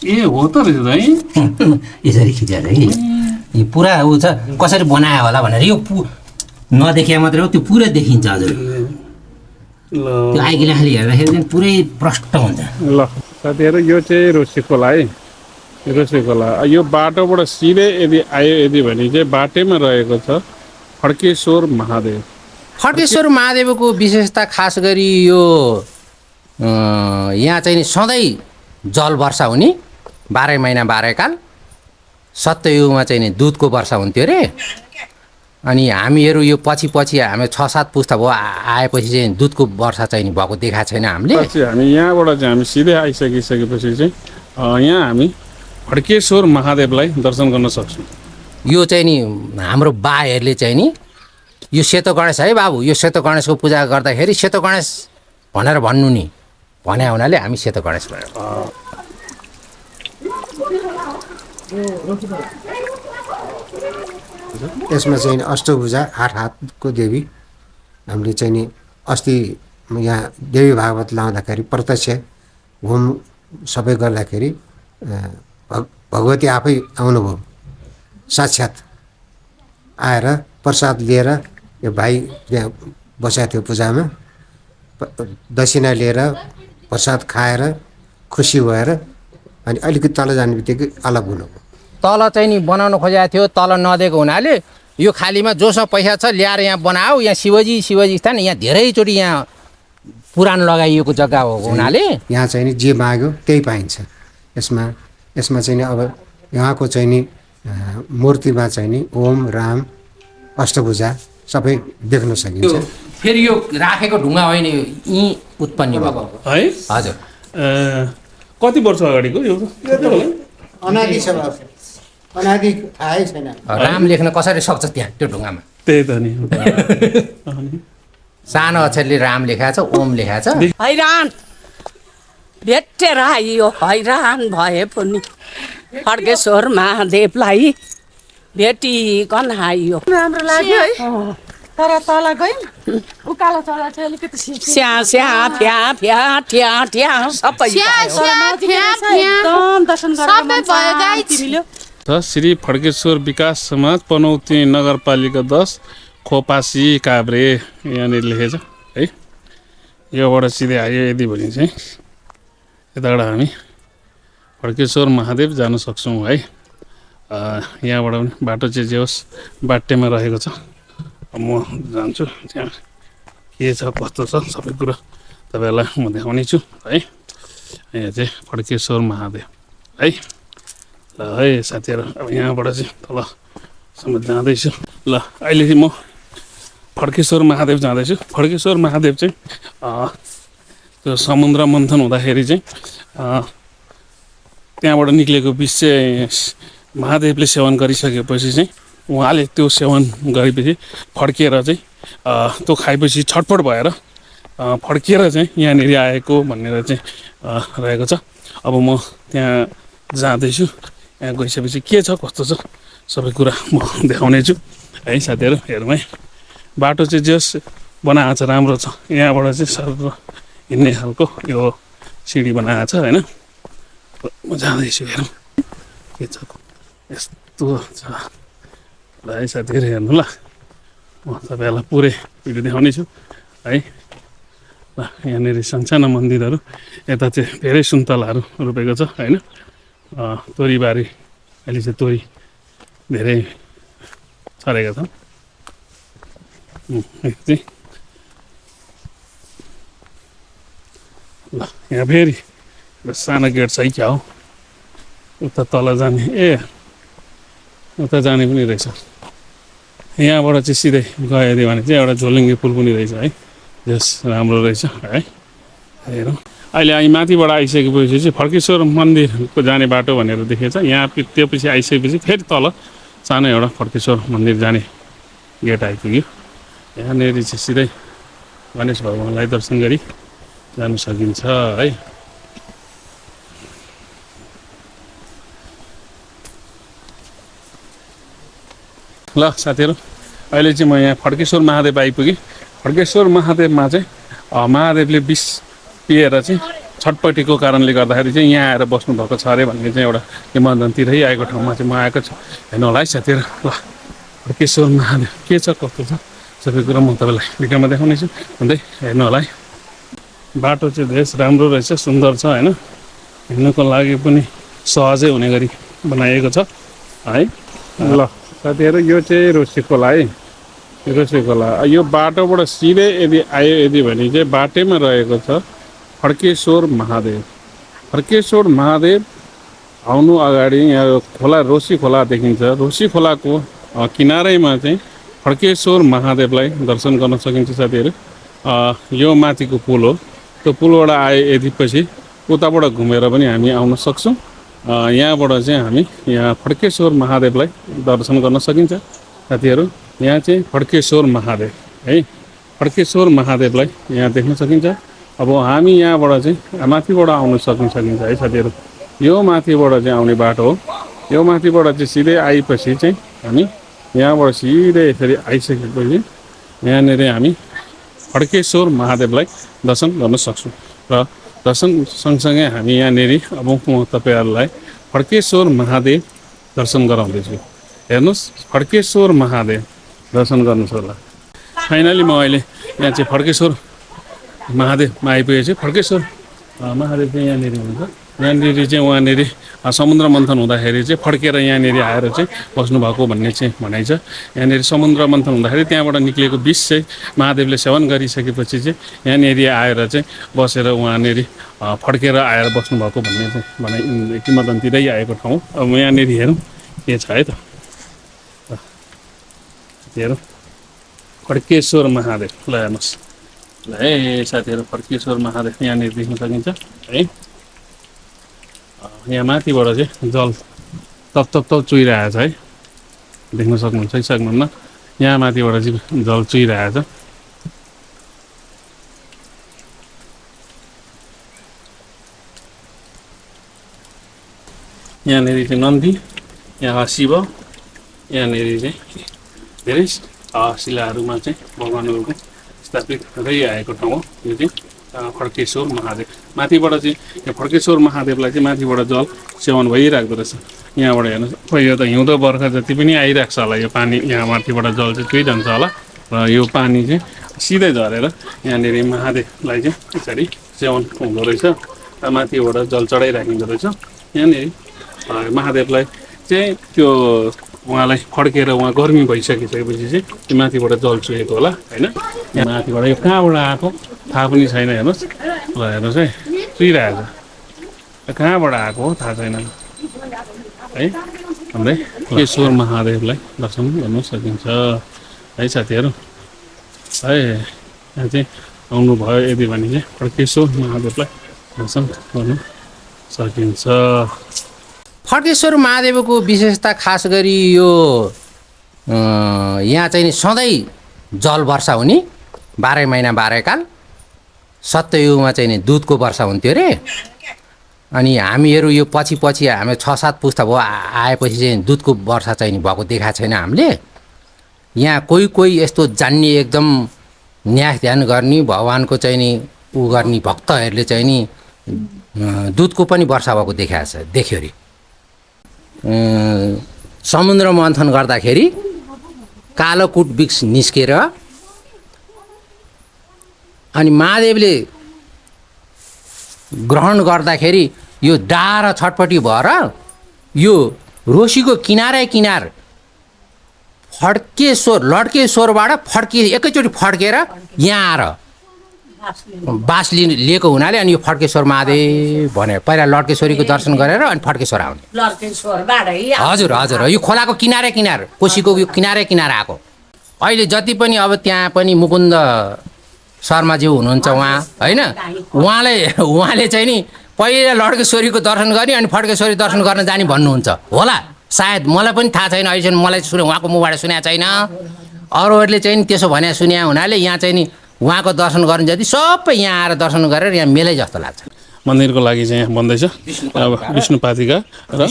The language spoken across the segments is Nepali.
ए हो त रहेछ है यसरी खिचेर है यो पुरा ऊ छ कसरी बनायो होला भनेर यो नदेखिया मात्रै हो त्यो पुरै देखिन्छ हजुर ल त्यो आइगिला खाली हेर्दाखेरि चाहिँ पुरै प्रष्ट हुन्छ ल साथीहरू यो चाहिँ रोसी खोला है रोसी खोला यो बाटोबाट सिधै यदि आयो यदि भने चाहिँ बाटैमा रहेको छ फड्केश्वर महादेव खड्गेश्वर महादेवको विशेषता खास गरी यो यहाँ चाहिँ नि सधैँ जल वर्षा हुने 12 महिना 12 काल सत्ययुगमा चाहिँ नि दुधको वर्षा हुन्थ्यो अरे अनि हामीहरू यो पछि हामी 6-7 पुस्ता भयो आएपछि चाहिँ दुधको वर्षा चाहिँ नि भएको देखाएको छैन हामीले पछि हामी यहाँबाट चाहिँ हामी सिधै आइसकिसकेपछि चाहिँ यहाँ हामी फड्केश्वर महादेवलाई दर्शन गर्न सक्छौँ यो चाहिँ नि हाम्रो बाहरूले चाहिँ नि यो सेतो गणेश है बाबु यो सेतो गणेशको पूजा गर्दाखेरि सेतो गणेश भनेर भन्नु नि भने हुनाले हामी सेतो गणेश भनेर यसमा चाहिँ अष्टभुजा 8 हातको देवी हामीले चाहिँ नि अस्ति यहाँ देवी भागवत लाउँदाखेरि प्रत्यक्ष घुम सबै गर्दाखेरि भगवती आफै आउनुभयो साक्षात् आएर प्रसाद लिएर यो भाइ त्यहाँ बसेको थियो पूजामा दक्षिणा लिएर प्रसाद खाएर खुसी भएर अनि अलिकति तल जाने बित्तिकै अलग हुनुभयो तल चाहिँ नि बनाउन खोजेको थियो तल नदिएको हुनाले यो खालीमा जोसँग पैसा छ ल्याएर यहाँ बनाऊ यहाँ शिवजी स्थान यहाँ धेरैचोटि यहाँ पुराण लगाइएको जग्गा हो हुनाले यहाँ चाहिँ नि जे माग्यो त्यही पाइन्छ यसमा चाहिँ नि अब यहाँको चाहिँ नि मूर्तिमा चाहिँ नि ओम राम अष्टभुजा सबै देख्न सकिन्छ फेरि यो राखेको ढुङ्गा होइन यी उत्पन्न भएको है हजुर कति वर्ष अगाडिको यो अनादि छ अनादि थाहै छैन राम लेख्न कसरी सक्छ त्यहाँ त्यो ढुङ्गामा त्यही त नि सानो अक्षरले राम लेखाएको छ ओम लेखाएको छ हैरान भेटेर आइयो हैरान भए पनि खड्गेश्वर महादेवलाई भेटिकन आइयो राम्रो लाग्यो है तर तल गयौँ उकालो चला चाहिँ अलिकति स्या फ्या फ्या ठ्या ठ्या सबै एकदम दर्शन गरेर श्री फड्केश्वर विकास समाज पनौती नगरपालिका 10 खोपासी काभ्रे यहाँनिर लेखेछ है योबाट सिधै आयो यदि भने चाहिँ यताबाट हामी फड्केश्वर महादेव जान सक्छौँ है यहाँबाट पनि बाटो चाहिँ जे होस् बाटेमा रहेको छ म जान्छु त्यहाँ के छ कस्तो छ सबै कुरा तपाईँहरूलाई म देखाउने छु है यहाँ चाहिँ फड्केश्वर महादेव है ल है साथीहरू अब यहाँबाट चाहिँ तलसम्म जाँदैछु ल अहिले चाहिँ म फड्केश्वर महादेव जाँदैछु फड्केश्वर महादेव चाहिँ त्यो समुद्र मन्थन हुँदाखेरि चाहिँ त्यहाँबाट निक्लेको विष चाहिँ महादेवले सेवन गरिसकेपछि चाहिँ उहाँले त्यो सेवन गरेपछि फड्किएर चाहिँ त्यो खाएपछि छटपट भएर फड्किएर चाहिँ यहाँनिर आएको भनेर चाहिँ रहेको छ अब म त्यहाँ जाँदैछु यहाँ गइसकेपछि के छ कस्तो छ सबै कुरा म देखाउने छु है साथीहरू हेरौँ है बाटो चाहिँ जस बनाएको छ राम्रो छ यहाँबाट चाहिँ सर हिँड्ने खालको यो सिँढी बनाएको छ होइन म जाँदैछु हेरौँ के छ यस्तो छ ल है साथीहरू हेर्नु ल म तपाईँहरूलाई पुरै भिडियो देखाउने छु है ल यहाँनिर सानसाना मन्दिरहरू यता चाहिँ धेरै सुन्तलाहरू रोपेको छ होइन तोरीबारी अहिले चाहिँ तोरी धेरै छरेका छन् चाहिँ ल यहाँ फेरि सानो गेट छ क्या हो उता तल जाने उता जाने पनि रहेछ यहाँबाट चाहिँ सिधै गयो भने चाहिँ एउटा झोलुङ्गे पुल पनि रहेछ है यस राम्रो रहेछ है हेरौँ अहिले हामी माथिबाट आइसकेपछि चाहिँ फड्केश्वर मन्दिरको जाने बाटो भनेर देखेको छ यहाँ त्यो पछि आइसकेपछि फेरि तल सानो एउटा फड्केश्वर मन्दिर जाने गेट आइपुग्यो यहाँनिर चाहिँ सिधै गणेश भगवान्लाई दर्शन गरी जानु सकिन्छ है ल साथीहरू अहिले चाहिँ म यहाँ फड्केश्वर महादेव आइपुगेँ फड्केश्वर महादेवमा चाहिँ महादेवले विष पिएर चाहिँ छटपट्टिको कारणले गर्दाखेरि चाहिँ यहाँ आएर बस्नुभएको छ अरे भन्ने चाहिँ एउटा किंवदन्ती रहिआएको ठाउँमा चाहिँ म आएको छु। हेर्नु होला है साथीहरू। ल फड्केश्वर महादेव के छ कस्तो छ सबै कुरा म तपाईँलाई भिडियोमा देखाउनेछु। हुँदै हेर्नु होला है। बाटो चाहिँ बेस राम्रो रहेछ, सुन्दर छ होइन। हिँड्नुको लागि पनि सहजै हुने गरी बनाइएको छ है। ल साथीहरू यो चाहिँ रोसी खोला है। रोसी खोला यो बाटोबाट सिधै यदि आयो यदि भने चाहिँ बाटैमा रहेको छ फड्केश्वर महादेव। फड्केश्वर महादेव आउनु अगाडि यहाँ खोला रोसी खोला देखिन्छ। रोसी खोलाको किनारैमा चाहिँ फड्केश्वर महादेवलाई दर्शन गर्न सकिन्छ साथीहरू। यो माथिको पुल हो। त्यो पुलबाट आए यदि पछि उताबाट घुमेर पनि हामी आउन सक्छौँ। यहाँबाट चाहिँ हामी यहाँ फड्केश्वर महादेवलाई दर्शन गर्न सकिन्छ साथीहरू। यहाँ चाहिँ फड्केश्वर महादेव है, फड्केश्वर महादेवलाई यहाँ देख्न सकिन्छ। अब हामी यहाँबाट चाहिँ माथिबाट आउन सकिन्छ है साथीहरू। यो माथिबाट चाहिँ आउने बाटो हो। यो माथिबाट चाहिँ सिधै आएपछि चाहिँ हामी यहाँबाट सिधै यसरी आइसकेपछि यहाँनिर हामी फड्केश्वर महादेवलाई दर्शन गर्न सक्छौँ। र दर्शन सँगसँगै हामी यहाँनिर अब म तपाईँहरूलाई फड्केश्वर महादेव दर्शन गराउँदैछु। हेर्नुहोस् फड्केश्वर महादेव दर्शन गर्नुहोस् होला। फाइनली म अहिले यहाँ चाहिँ फड्केश्वर महादेवमा आइपुगेको छु। फड्केश्वर महादेव चाहिँ यहाँनिर हुन्छ। यहाँनिर चाहिँ उहाँनिर समुद्र मन्थन हुँदाखेरि चाहिँ फड्केर यहाँनिर आएर चाहिँ बस्नुभएको भन्ने चाहिँ भनाइ छ। यहाँनिर समुद्र मन्थन हुँदाखेरि त्यहाँबाट निक्लिएको विष चाहिँ महादेवले सेवन गरिसकेपछि चाहिँ यहाँनिर आएर चाहिँ बसेर उहाँनिर फड्केर आएर बस्नुभएको भन्ने चाहिँ भनाइ किंवदन्ती रहिआएको ठाउँ। अब यहाँनिर हेरौँ के छ है त। हेरौँ फड्केश्वर महादेव। ल हेर्नुहोस् ल है साथीहरू। फड्केश्वर महादेव यहाँनिर देख्न सकिन्छ है। यहाँ माथिबाट चाहिँ जल तप तप तप चुइरहेको छ है। देख्न सक्नुहुन्छ है सक्नुहुन्न। यहाँ माथिबाट चाहिँ जल चुइरहेको छ। यहाँनिर चाहिँ नन्दी, यहाँ शिव, यहाँनिर चाहिँ धेरै शिलाहरूमा चाहिँ भगवान्हरूको स्थापित रहिआएको ठाउँ हो यो चाहिँ फड्केश्वर महादेव। माथिबाट चाहिँ यो फड्केश्वर महादेवलाई चाहिँ माथिबाट जल सेवन भइरहेको रहेछ। यहाँबाट हेर्नुहोस् यो त हिउँदो बर्खा जति पनि आइरहेको छ होला यो पानी। यहाँ माथिबाट जल चाहिँ चुइरहन्छ होला र यो पानी चाहिँ सिधै झरेर यहाँनिर महादेवलाई चाहिँ यसरी सेवन हुँदो रहेछ। माथिबाट जल चढाइराखिँदो रहेछ। यहाँनिर महादेवलाई चाहिँ त्यो उहाँलाई फड्केर उहाँ गर्मी भइसकिसकेपछि चाहिँ त्यो माथिबाट जल चुहेको होला होइन। यहाँ माथिबाट यो कहाँबाट आएको थाहा पनि छैन। हेर्नुहोस् ल हेर्नुहोस् है चुइरहेको छ। कहाँबाट आएको हो थाहा छैन है। हाम्रै फड्केश्वर महादेवलाई दर्शन गर्न सकिन्छ है साथीहरू है। यहाँ चाहिँ आउनुभयो यदि भने चाहिँ फड्केश्वर महादेवलाई दर्शन गर्न सकिन्छ। फड्केश्वर महादेवको विशेषता खास गरी यो यहाँ चाहिँ नि सधैँ जल वर्षा हुने 12 महिना 12 काल। सत्ययुगमा चाहिँ नि दुधको वर्षा हुन्थ्यो अरे। अनि हामीहरू यो पछि हामी 6-7 पुस्ता भयो आएपछि चाहिँ दुधको वर्षा चाहिँ नि भएको देखाएको छैन हामीले। यहाँ कोही यस्तो जान्ने एकदम न्यास ध्यान गर्ने भगवान्को चाहिँ नि उ गर्ने भक्तहरूले चाहिँ नि दुधको पनि वर्षा भएको देख्यो अरे। समुद्र मन्थन गर्दाखेरि कालोकुट वृक्ष निस्केर अनि महादेवले ग्रहण गर्दाखेरि यो डाँडा छटपट्टि भएर यो रोसीको किनार लड्केश्वरबाट एकैचोटि फड्केर यहाँ आएर बास लिएको हुनाले अनि यो फड्केश्वर महादेव भने पहिला लड्केश्वरीको दर्शन गरेर अनि फड्केश्वर आउने। हजुर यो खोलाको किनार कोसीको यो किनार आएको। अहिले जति पनि अब त्यहाँ पनि मुकुन्द शर्माज्यू हुनुहुन्छ उहाँ होइन। उहाँले चाहिँ नि पहिला लड्केश्वरीको दर्शन गर्ने अनि फड्केश्वरी दर्शन गर्न जाने भन्नुहुन्छ होला सायद। मलाई पनि थाहा छैन अहिलेसम्म। मलाई उहाँको मुखबाट सुनेको छैन। अरूहरूले चाहिँ त्यसो भने सुने हुनाले यहाँ चाहिँ नि उहाँको दर्शन गर्ने जति सबै यहाँ आएर दर्शन गरेर यहाँ मेलै जस्तो लाग्छ। मन्दिरको लागि चाहिँ यहाँ बन्दैछ अब विष्णुपातिका र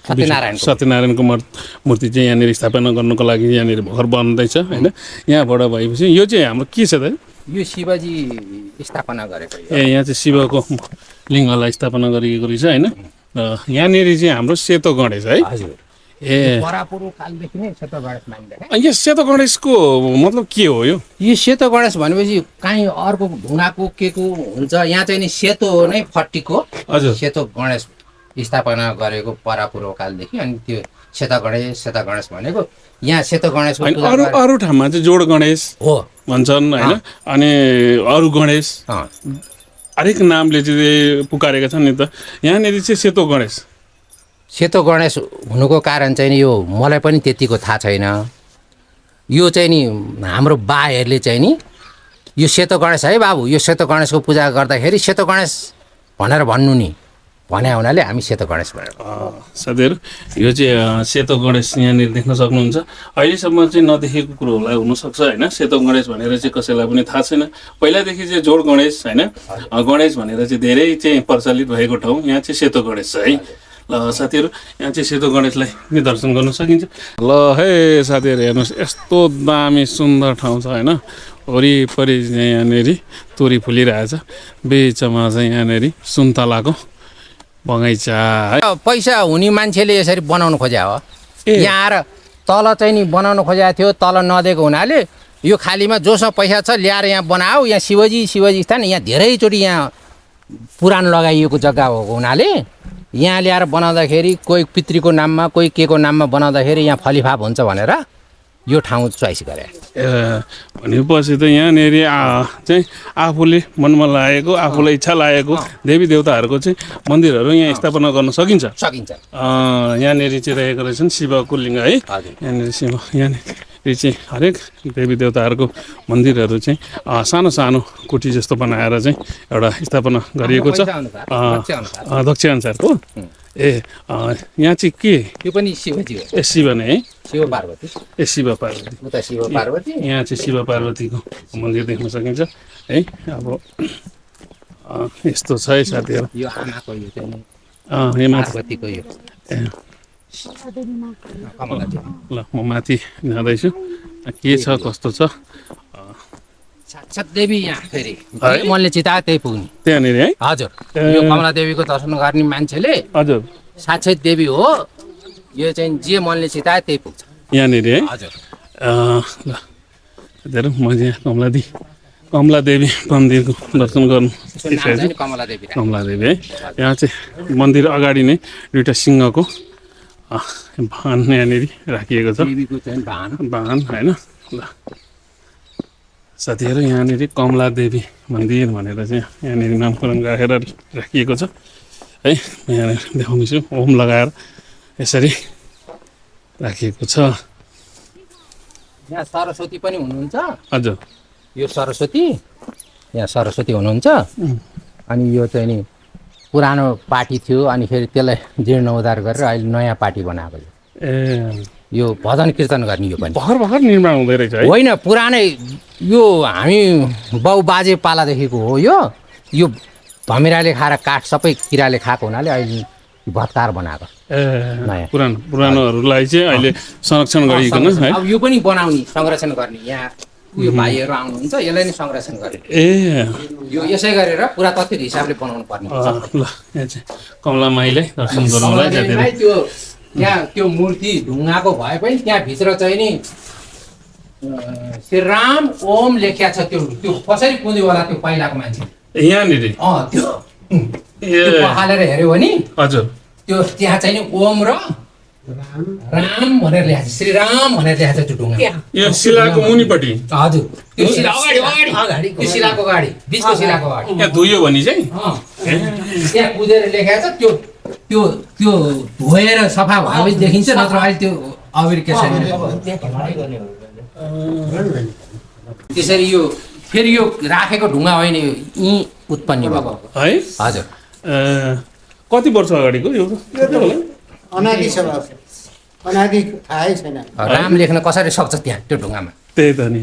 सत्यनारायणको मूर्ति चाहिँ यहाँनिर स्थापना गर्नुको लागि यहाँनिर घर बन्दैछ होइन। यहाँबाट भएपछि यो चाहिँ हाम्रो के छ त? यो शिवजी स्थापना गरेको। यहाँ चाहिँ शिवको लिङ्गलाई स्थापना गरिएको रहेछ होइन यहाँनिर चाहिँ हाम्रो सेतो गणेश है हजुर ए परापुरो कालदेखि नै सेतो गणेश मानिन्छ यो सेतो गणेशको मतलब के हो यो यो सेतो गणेश भनेपछि काहीँ अर्को ढुङ्गाको के को हुन्छ यहाँ चाहिँ नि सेतो नै फट्टीको हजुर सेतो गणेश स्थापना गरेको परापुरो कालदेखि अनि त्यो सेता गणेश भनेको यहाँ सेतो गणेशको होइन पूजा अरू गरे- अरू ठाउँमा चाहिँ जोड गणेश हो भन्छन् होइन अनि अरू गणेश अँ, हरेक नामले चाहिँ पुकारेका छन् नि त यहाँनिर चाहिँ सेतो गणेश सेतो गणेश हुनुको कारण चाहिँ नि यो मलाई पनि त्यतिको थाहा छैन यो चाहिँ नि हाम्रो बाहरूले चाहिँ नि यो सेतो गणेश है बाबु यो सेतो गणेशको पूजा गर्दाखेरि सेतो गणेश भनेर भन्नु नि भने हुनाले हामी सेतो गणेश भनेर साथीहरू यो चाहिँ सेतो गणेश यहाँनिर देख्न सक्नुहुन्छ अहिलेसम्म चाहिँ नदेखेको कुरो होला हुनसक्छ होइन सेतो गणेश भनेर चाहिँ कसैलाई पनि थाहा छैन पहिलादेखि चाहिँ जोड गणेश होइन गणेश भनेर चाहिँ धेरै चाहिँ प्रचलित भएको ठाउँ यहाँ चाहिँ सेतो गणेश छ है ल साथीहरू यहाँ चाहिँ सेतो गणेशलाई पनि दर्शन गर्न सकिन्छ ल है साथीहरू हेर्नुहोस् यस्तो दामी सुन्दर ठाउँ छ होइन वरिपरि चाहिँ यहाँनिर तोरी फुलिरहेछ बिचमा चाहिँ यहाँनिर सुन्तलाको बगैँचा है पैसा हुने मान्छेले यसरी बनाउनु खोज्या हो ए। यहाँ आएर तल चाहिँ नि बनाउनु खोजेको थियो तल नदिएको हुनाले यो खालीमा जोसँग पैसा छ ल्याएर यहाँ बनाऊ यहाँ शिवजी स्थान यहाँ धेरैचोटि यहाँ पुरानो लगाइएको जग्गा भएको हुनाले यहाँ ल्याएर बनाउँदाखेरि कोही पितृको नाममा कोही के को नाममा बनाउँदाखेरि यहाँ फलिफाप हुन्छ भनेर यो ठाउँ चोइस गरे भनेपछि त यहाँनिर चाहिँ आफूले मनमा लागेको आफूलाई इच्छा लागेको देवी देवताहरूको चाहिँ मन्दिरहरू यहाँ स्थापना गर्न सकिन्छ सकिन्छ यहाँनिर चाहिँ रहेको रहेछन् शिवको लिङ्ग है हजुर यहाँनिर शिव यहाँनिर चाहिँ हरेक देवी देवताहरूको मन्दिरहरू चाहिँ सानो सानो कुटी जस्तो बनाएर चाहिँ एउटा स्थापना गरिएको छ दक्ष अनुसारको ए यहाँ चाहिँ के यो पनि शिवजी हो ए शिव नै है शिव पार्वती ए शिव पार्वती उता शिव पार्वती यहाँ चाहिँ शिव पार्वतीको मन्दिर देख्न सकिन्छ है अब यस्तो छ है साथीहरू यो आमाको यो चाहिँ नि यहाँ माथि पार्वतीको यो ए, कमलाजी ल म माथि जाँदैछु के छ कस्तो छ साक्षात् देवी यहाँ फेरि है? मनले चितायो त्यही पुग्ने त्यहाँनिर है हजुर ए। यो कमला देवीको दर्शन गर्ने मान्छेले हजुर साक्षात् देवी हो यो चाहिँ जे मनले चितायो त्यही पुग्छ यहाँनिर है हजुर ल साथीहरू म यहाँ कमला देवी मन्दिरको दर्शन गर्नु त्यसको नाम चाहिँ नि कमला देवी राई। कमला देवी है यहाँ चाहिँ मन्दिर अगाडि नै दुइटा सिंहको भान यहाँनिर राखिएको छ देवीको चाहिँ भान वाहन होइन ल साथीहरू यहाँनिर कमला देवी मन्दिर भनेर चाहिँ यहाँनिर नामकरण गरेर राखिएको छ है म यहाँनिर देखाउँदैछु ओम लगाएर यसरी राखिएको छ यहाँ सरस्वती पनि हुनुहुन्छ हजुर यो सरस्वती यहाँ सरस्वती हुनुहुन्छ अनि यो चाहिँ नि पुरानो पार्टी थियो अनि फेरि त्यसलाई जीर्णोद्धार गरेर अहिले नयाँ पार्टी बनाएको छ ए यो भजन कीर्तन गर्ने यो पनि भर्खर भर्खर निर्माण हुँदै रहेछ है होइन पुरानै यो हामी बाउ बाजे पालादेखिको हो यो धमिराले खाएर काठ सबै किराले खाएको हुनाले अहिले भत्कार बनाएको ए नयाँ। पुरानोहरूलाई चाहिँ अहिले संरक्षण गरिकन है अब यो पनि बनाउने संरक्षण गर्ने यहाँ उयो भाइहरू आउनुहुन्छ यसलाई नै संरक्षण गर्ने ए यो यसै गरेर पुरातात्विक हिसाबले बनाउनु पर्ने ल यहाँ चाहिँ कमला माईलाई दर्शन गर्नुलाई जाँदै कमलादेवीलाई त्यो त्यहाँ त्यो मूर्ति ढुङ्गाको भए पनि त्यहाँभित्र चाहिँ नि श्रीराम ओम लेखिया छ त्यो त्यो कसरी पुग्यो होला त्यो पहिलाको मान्छे यहाँनिर त्यो ए पखालेर हेऱ्यो भने हजुर त्यो त्यहाँ चाहिँ नि ओम र राम भनेर लेखेको छ श्रीराम भनेर लेखेको छ त्यो ढुङ्गा यो शिलाको मुनिपट्टि हजुर त्यो शिला अगाडि त्यो शिलाको अगाडि बिचको शिलाको अगाडि यहाँ धुयो भने चाहिँ त्यहाँ कुदेर लेखेको छ त्यो त्यो त्यो धोएर सफा भएपछि देखिन्छ नत्र अहिले त्यो अबिर केसरी त्यसरी यो फेरि यो राखेको ढुङ्गा होइन यो यहीँ उत्पन्न भएको है हजुर कति वर्ष अगाडिको यो अनादि छ अनादि थाहै छैन राम लेख्न कसरी सक्छ त्यहाँ त्यो ढुङ्गामा त्यही त नि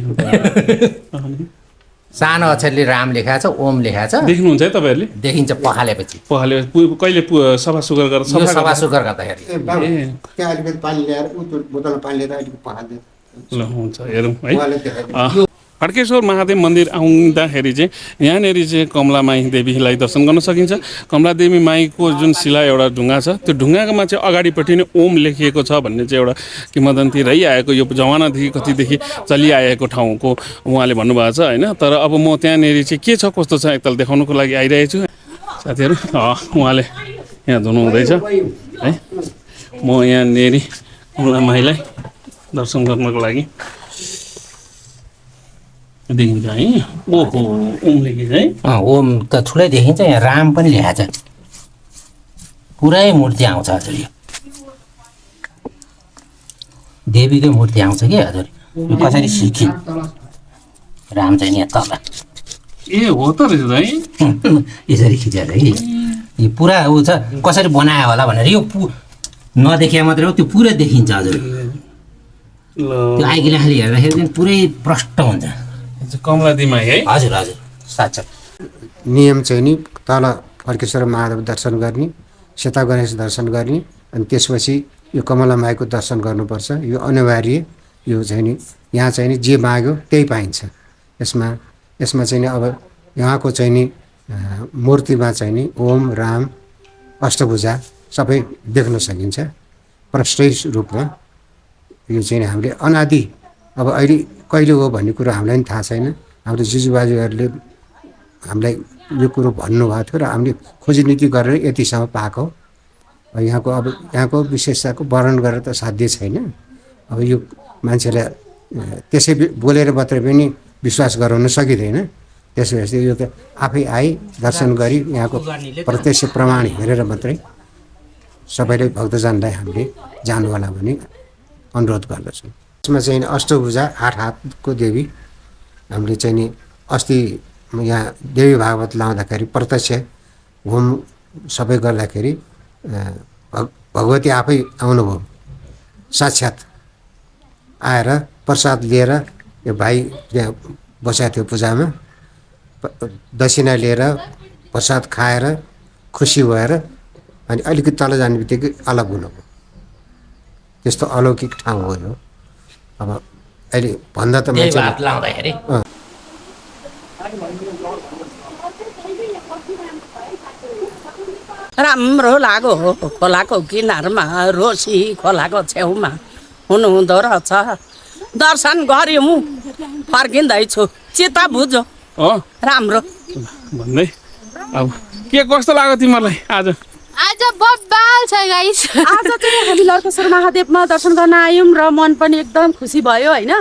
सानो अक्षरले राम लेखाएको छ ओम लेखाएको छ देख्नुहुन्छ है तपाईँहरूले देखिन्छ पखालेपछि पखाले कहिले सफा सुग्घर गरेर यो सफा सफा सुग्घर गर्दाखेरि ए बाबु ए। त्यहाँ अलिकति पानी ल्याएर ऊ त्यो बोतलमा पानी लिएर अलिकति पखाल्दै ल हुन्छ हेरौँ है उहाँले देखाइदिनु फड्केश्वर महादेव मन्दिर आउँदाखेरि चाहिँ यहाँनिर चाहिँ कमलामाई देवीलाई दर्शन गर्न सकिन्छ। कमलादेवी माईको जुन शिला एउटा ढुङ्गा छ त्यो ढुङ्गामा चाहिँ अगाडिपट्टि नै ओम लेखिएको छ भन्ने चाहिँ एउटा किंवदन्ती रहिआएको यो जमानादेखि कतिदेखि चलिआएको ठाउँको उहाँले भन्नुभएको छ होइन। तर अब म त्यहाँनिर चाहिँ के छ कस्तो छ एकताल देखाउनुको लागि आइरहेको छु साथीहरू। उहाँले यहाँ धुनुहुँदैछ है। म यहाँनिर कमलामाईलाई दर्शन गर्नको लागि देखिन्छ है। ओहो ओम लेखिन्छ है। ओम त ठुलै देखिन्छ। यहाँ राम पनि लेखाएको छ, पुरै मूर्ति आउँछ हजुर। यो देवीकै मूर्ति आउँछ कि हजुर। यो कसरी सिकिन राम चाहिँ यहाँ तल ए हो त रहेछ है। यसरी खिचेर कि यो पुरा ऊ छ, कसरी बनायो होला भनेर। यो नदेखिया मात्रै हो, त्यो पुरै देखिन्छ हजुर। त्यो आइकिला खाली हेर्दाखेरि चाहिँ पुरै प्रष्ट हुन्छ। कमलादेवी माई है। हजुर हजुर साँच्चै नियम चाहिँ नि तल फड्केश्वर महादेव दर्शन गर्ने, सीता गणेश दर्शन गर्ने, अनि त्यसपछि यो कमला माईको दर्शन गर्नुपर्छ। यो अनिवार्य। यो चाहिँ नि यहाँ चाहिँ नि जे माग्यो त्यही पाइन्छ। यसमा चाहिँ नि अब यहाँको चाहिँ नि मूर्तिमा चाहिँ नि ओम राम अष्टभुजा सबै देख्न सकिन्छ प्रष्टै रूपमा। यो चाहिँ नि हामीले अनादि अब अहिले कहिले हो भन्ने कुरो हामीलाई पनि थाहा छैन। हाम्रो जिजुबाजुहरूले हामीलाई यो कुरो भन्नुभएको थियो र हामीले खोजीनीति गरेर यतिसम्म पाएको। यहाँको विशेषताको वर्णन गरेर त साध्य छैन। अब यो मान्छेलाई त्यसै बोलेर मात्रै पनि विश्वास गराउन सकिँदैन। त्यसो यो त आफै आइ दर्शन गरी यहाँको प्रत्यक्ष प्रमाण हेरेर मात्रै सबैले भक्तजनलाई हामीले जानु होला भन्ने अनुरोध गर्दछौँ। यसमा चाहिँ अष्टभुजा 8 हातको देवी हामीले चाहिँ नि अस्ति यहाँ देवी भागवत लाउँदाखेरि प्रत्यक्ष होम सबै गर्दाखेरि भगवती आफै आउनुभयो साक्षात् आएर प्रसाद लिएर। यो भाइ त्यहाँ बसेको थियो पूजामा, दक्षिणा लिएर प्रसाद खाएर खुसी भएर अनि अलिकति तल जाने बित्तिकै अलग हुनुभयो। त्यस्तो अलौकिक ठाउँ हो यो। अब अहिले भन्दा त मान्छे लाउँदाखेरि राम्रो लाग्यो खोलाको किनारमा, रोसी खोलाको छेउमा हुनुहुँदो रहेछ। दर्शन गऱ्यौँ, फर्किँदैछु। चित्त बुझ्यो राम्रो भन्दै। अब के कस्तो लाग्यो तिमीहरूलाई आज? आज बब्बाल छ गाइस। आज चाहिँ हामी लर्केश्वर महादेवमा दर्शन गर्न आयौँ र मन पनि एकदम खुसी भयो होइन।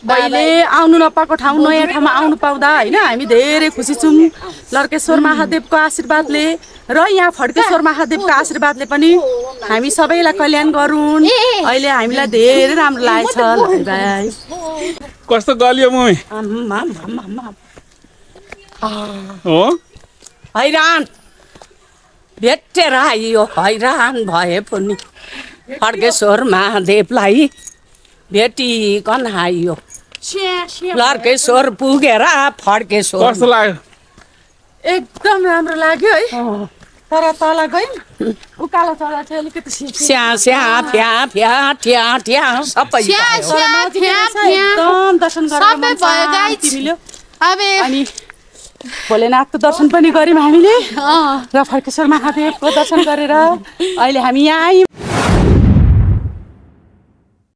पहिले आउनु नपाएको ठाउँ नयाँ ठाउँमा आउनु पाउँदा होइन हामी धेरै खुसी छौँ। लर्केश्वर महादेवको आशीर्वादले र यहाँ फड्केश्वर महादेवको आशीर्वादले पनि हामी सबैलाई कल्याण गरून्। अहिले हामीलाई धेरै राम्रो लागेको छ भाइ। कस्तो गलियो मम्मी? हो हैरान भेटेर आइयो, हैरान भए पनि फड्केश्वर महादेवलाई भेटिकन आइयो। लर्केश्वर पुगेर फड्केश्वर कस्तो लाग्यो? एकदम राम्रो लाग्यो है। तर तल गयौँ उकालो चढा चाहिँ अलिकति स्या स्या फ्या फ्या ठ्या ठ्या सबै एकदम दर्शन सबै भयो गाइस। अनि भोलेनाथको दर्शन पनि गऱ्यौँ हामीले र फड्केश्वर महादेवको दर्शन गरेर अहिले हामी यहाँ आयौँ।